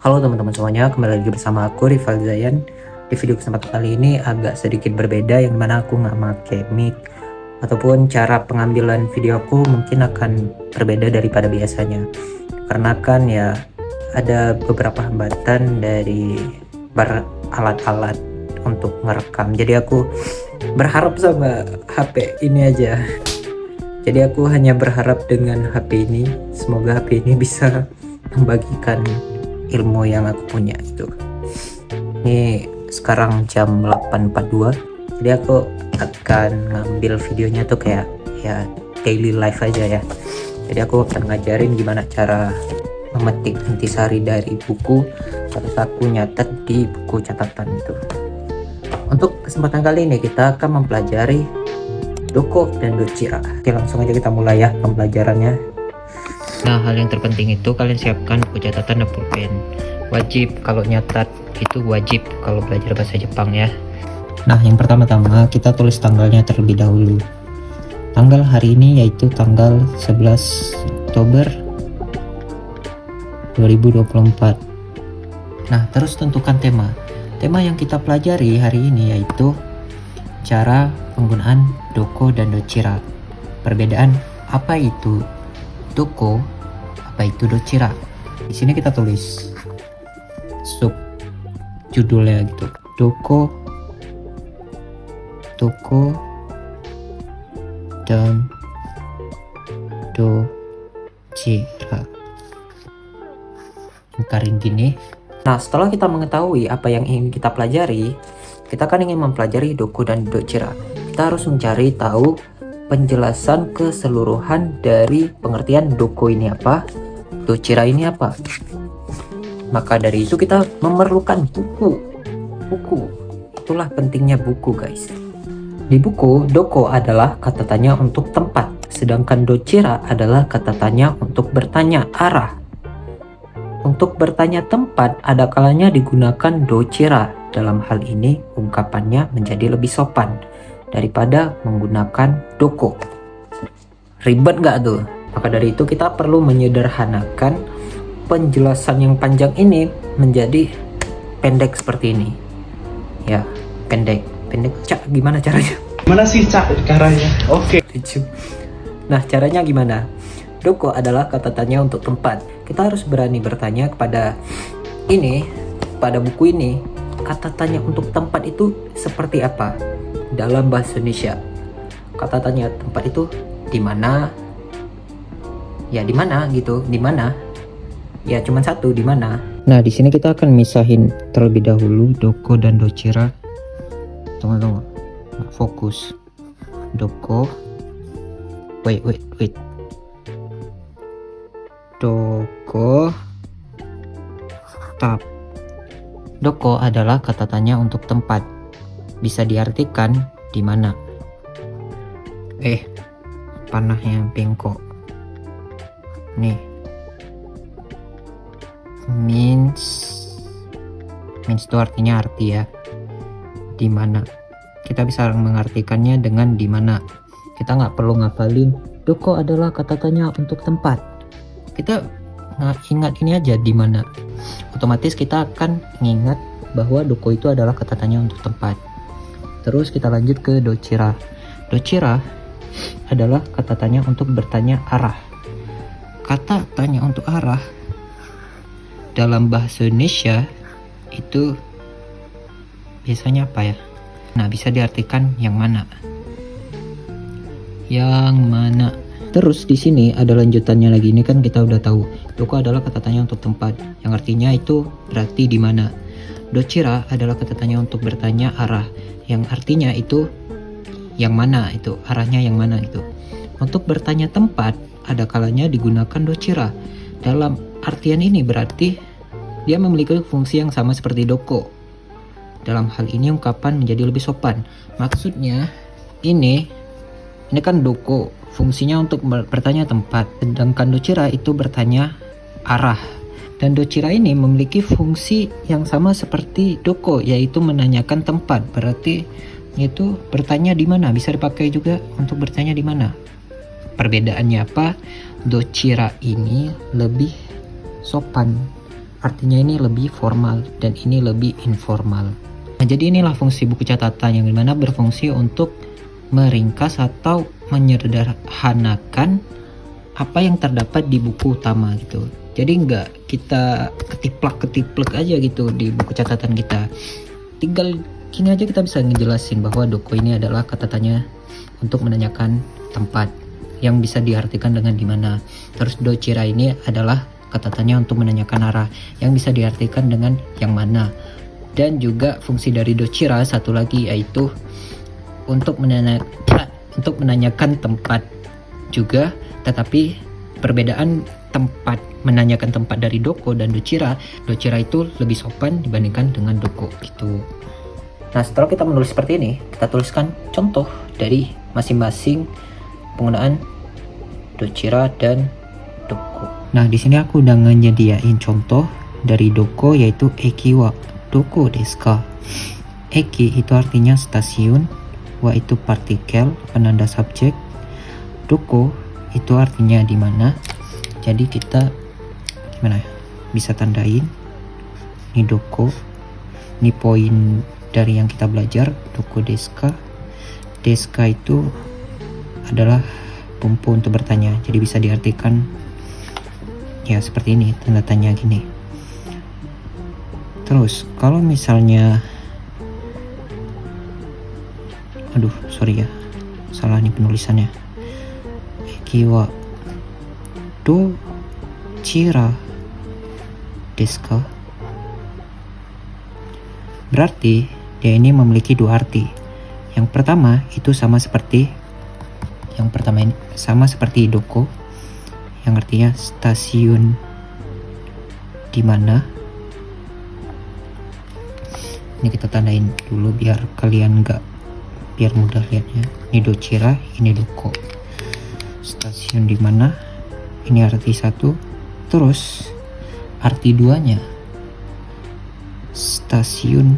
Halo teman-teman semuanya, kembali lagi bersama aku Rival Zayan. Di video kesempatan kali ini agak sedikit berbeda, yang mana aku nggak pakai mic ataupun cara pengambilan video aku mungkin akan berbeda daripada biasanya. Karena kan ya ada beberapa hambatan dari alat-alat untuk merekam. Jadi aku berharap sama HP ini aja. Jadi aku hanya berharap dengan HP ini, semoga HP ini bisa membagikan ilmu yang aku punya itu. Ini sekarang jam 8.42, jadi aku akan ngambil videonya tuh kayak ya daily life aja ya. Jadi aku akan ngajarin gimana cara memetik intisari dari buku, terus aku nyatet di buku catatan itu. Untuk kesempatan kali ini kita akan mempelajari Doko dan Dochira. Oke, langsung aja kita mulai ya pembelajarannya. Nah, hal yang terpenting itu kalian siapkan buku catatan dan pulpen. Wajib kalau nyatat itu wajib kalau belajar bahasa Jepang ya. Nah, yang pertama-tama kita tulis tanggalnya terlebih dahulu. Tanggal hari ini yaitu tanggal 11 Oktober 2024. Nah, terus tentukan tema. Tema yang kita pelajari hari ini yaitu cara penggunaan Doko dan Dochira. Perbedaan apa itu Doko, apa itu Dochira. Di sini kita tulis sub judulnya gitu, Doko dan Dochira. Lingkarin gini. Nah, setelah kita mengetahui apa yang ingin kita pelajari, kita kan ingin mempelajari Doko dan Dochira. Kita harus mencari tahu penjelasan keseluruhan dari pengertian Doko ini apa, Dochira ini apa. Maka dari itu kita memerlukan buku. Itulah pentingnya buku, guys. Di buku, Doko adalah kata tanya untuk tempat, sedangkan Dochira adalah kata tanya untuk bertanya arah. Untuk bertanya tempat, ada kalanya digunakan Dochira. Dalam hal ini, ungkapannya menjadi lebih sopan daripada menggunakan Doko. Ribet nggak tuh? Maka dari itu kita perlu menyederhanakan penjelasan yang panjang ini menjadi pendek seperti ini. Ya, pendek. Cak, gimana caranya? Mana sih Cak caranya? Oke. Nah, caranya gimana? Doko adalah kata tanya untuk tempat. Kita harus berani bertanya kepada buku ini, kata tanya untuk tempat itu seperti apa? Dalam bahasa Indonesia, kata tanya tempat itu di mana? Ya di mana gitu, di mana? Ya cuma satu, di mana? Nah, di sini kita akan misahin terlebih dahulu Doko dan Dochira. Tunggu. Fokus. Doko. Wait. Doko. Tab. Doko adalah kata tanya untuk tempat. Bisa diartikan di mana. Panah yang bengkok. Nih. Means itu artinya arti ya. Di mana. Kita bisa mengartikannya dengan di mana. Kita nggak perlu ngapalin Doko adalah kata tanya untuk tempat. Kita ingat ini aja, di mana. Otomatis kita akan mengingat bahwa Doko itu adalah kata tanya untuk tempat. Terus kita lanjut ke Dochira. Dochira adalah kata tanya untuk bertanya arah. Kata tanya untuk arah dalam bahasa Indonesia itu biasanya apa ya? Nah, bisa diartikan yang mana. Terus di sini ada lanjutannya lagi. Ini kan kita udah tahu Doko adalah kata tanya untuk tempat, yang artinya itu berarti di mana. Dochira adalah kata tanya untuk bertanya arah, yang artinya itu yang mana, itu arahnya yang mana itu. Untuk bertanya tempat, ada kalanya digunakan Dochira. Dalam artian ini berarti dia memiliki fungsi yang sama seperti Doko. Dalam hal ini ungkapan menjadi lebih sopan. Maksudnya ini kan Doko fungsinya untuk bertanya tempat, sedangkan Dochira itu bertanya arah. Dan Dochira ini memiliki fungsi yang sama seperti Doko, yaitu menanyakan tempat. Berarti itu bertanya di mana, bisa dipakai juga untuk bertanya di mana. Perbedaannya apa? Dochira ini lebih sopan artinya ini lebih formal dan ini lebih informal. Nah, jadi inilah fungsi buku catatan yang dimana berfungsi untuk meringkas atau menyederhanakan apa yang terdapat di buku utama gitu. Jadi nggak kita ketiplak-ketiplek aja gitu di buku catatan kita. Tinggal gini aja kita bisa ngejelasin bahwa doko ini adalah kata-katanya untuk menanyakan tempat yang bisa diartikan dengan dimana. Terus docira ini adalah kata-katanya untuk menanyakan arah yang bisa diartikan dengan yang mana. Dan juga fungsi dari docira satu lagi yaitu untuk menanyakan tempat juga, tetapi perbedaan tempat menanyakan tempat dari doko dan docira itu lebih sopan dibandingkan dengan doko gitu. Nah, setelah kita menulis seperti ini, kita tuliskan contoh dari masing-masing penggunaan docira dan doko. Nah, di sini aku udah nyediain contoh dari doko yaitu eki wa doko desu ka. Eki itu artinya stasiun, wa itu partikel penanda subjek, doko itu artinya di mana. Jadi kita gimana ya? Bisa tandain ini doko, ini poin dari yang kita belajar doko deska. Deska itu adalah bumbu untuk bertanya, jadi bisa diartikan ya seperti ini, tanda tanya gini. Terus kalau misalnya sorry ya, salah nih penulisannya. Eki wa do chira desu ka? Berarti dia ini memiliki dua arti. Yang pertama itu sama seperti doko, yang artinya stasiun di mana. Ini kita tandain dulu biar mudah lihatnya. Ini docira, ini doko. Stasiun di mana, ini arti satu. Terus arti duanya, stasiun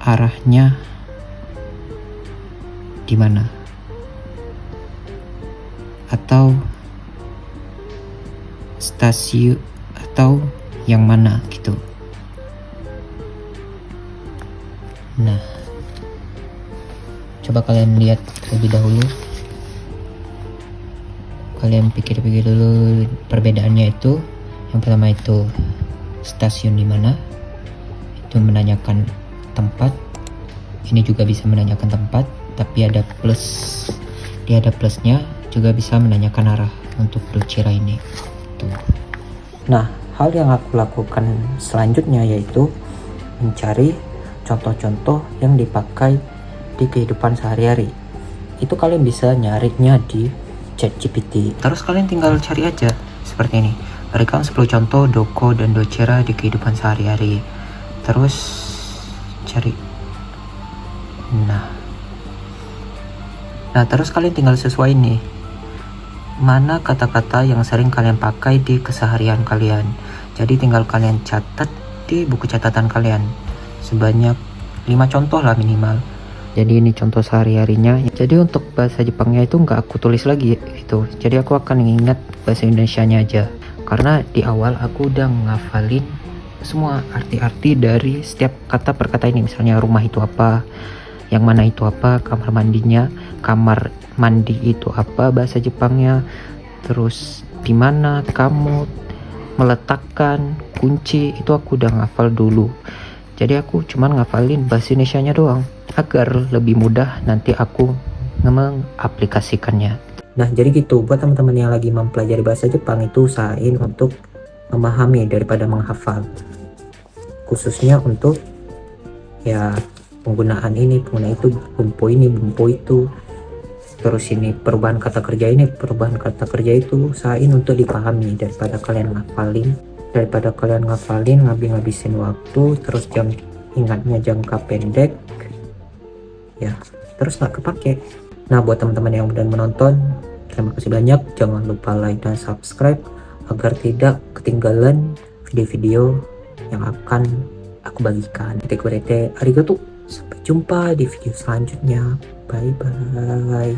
arahnya di mana, atau stasiun atau yang mana gitu. Nah, coba kalian lihat lebih dahulu, kalian pikir-pikir dulu perbedaannya itu. Yang pertama itu stasiun di mana, itu menanyakan tempat. Ini juga bisa menanyakan tempat, tapi ada plus, dia ada plusnya, juga bisa menanyakan arah untuk docira ini. Tuh. Nah, hal yang aku lakukan selanjutnya yaitu mencari contoh-contoh yang dipakai di kehidupan sehari-hari. Itu kalian bisa nyarinya di ChatGPT. Terus kalian tinggal cari aja seperti ini. Berikan 10 contoh doko dan docira di kehidupan sehari-hari. Terus cari. Nah, terus kalian tinggal sesuai nih. Mana kata-kata yang sering kalian pakai di keseharian kalian. Jadi tinggal kalian catat di buku catatan kalian. Sebanyak 5 contoh lah minimal. Jadi ini contoh sehari-harinya. Jadi untuk bahasa Jepangnya itu nggak aku tulis lagi gitu. Jadi aku akan ingat bahasa Indonesianya aja. Karena di awal aku udah ngafalin semua arti-arti dari setiap kata per kata ini. Misalnya rumah itu apa, yang mana itu apa, kamar mandinya, kamar mandi itu apa bahasa Jepangnya, terus di mana kamu meletakkan kunci, itu aku udah ngafal dulu. Jadi aku cuman ngafalin bahasa Indonesianya doang agar lebih mudah nanti aku mengaplikasikannya. Nah, jadi gitu, buat teman-teman yang lagi mempelajari bahasa Jepang itu usahain untuk memahami daripada menghafal. Khususnya untuk ya penggunaan ini, penggunaan itu, bumpo ini, bumpo itu. Terus ini perubahan kata kerja ini, perubahan kata kerja itu, usahain untuk dipahami daripada kalian ngafalin ngabisin waktu, terus ingatnya jangka pendek ya, terus nggak kepake. Nah, buat teman-teman yang udah menonton, terima kasih banyak. Jangan lupa like dan subscribe agar tidak ketinggalan video-video yang akan aku bagikan. Arigato. Sampai jumpa di video selanjutnya. Bye bye.